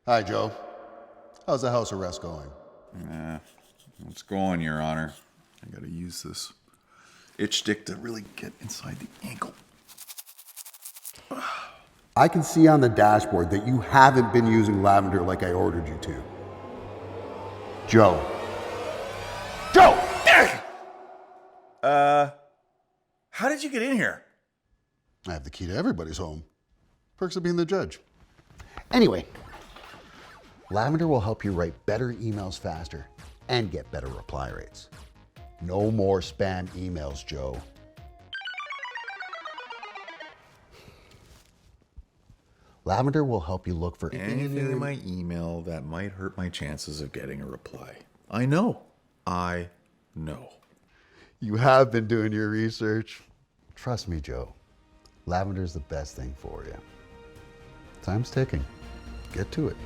Hi, Joe. How's the house arrest going? It's going, Your Honor. I gotta use this itch stick to really get inside the ankle. I can see on the dashboard that you haven't been using Lavender like I ordered you to. Joe. Joe! How did you get in here? I have the key to everybody's home. Perks of being the judge. Anyway, Lavender will help you write better emails faster and get better reply rates. No more spam emails, Joe. Lavender will help you look for Anything in my email that might hurt my chances of getting a reply. I know. You have been doing your research. Trust me, Joe. Lavender's the best thing for you. Time's ticking. Get to it.